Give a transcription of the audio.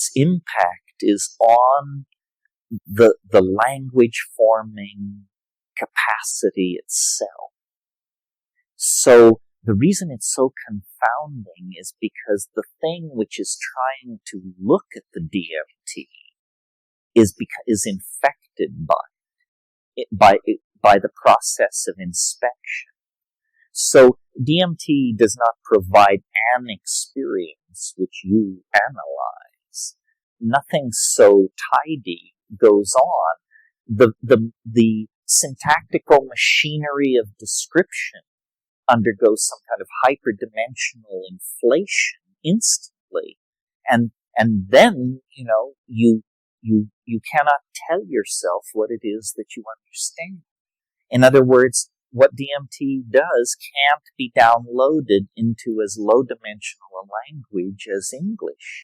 its impact is on the language forming capacity itself. So the reason it's so confounding is because the thing which is trying to look at the DMT is infected by the process of inspection. So DMT does not provide an experience which you analyze. Nothing so tidy goes on. The syntactical machinery of description undergoes some kind of hyperdimensional inflation instantly. And then, you cannot tell yourself what it is that you understand. In other words, what DMT does can't be downloaded into as low dimensional a language as English.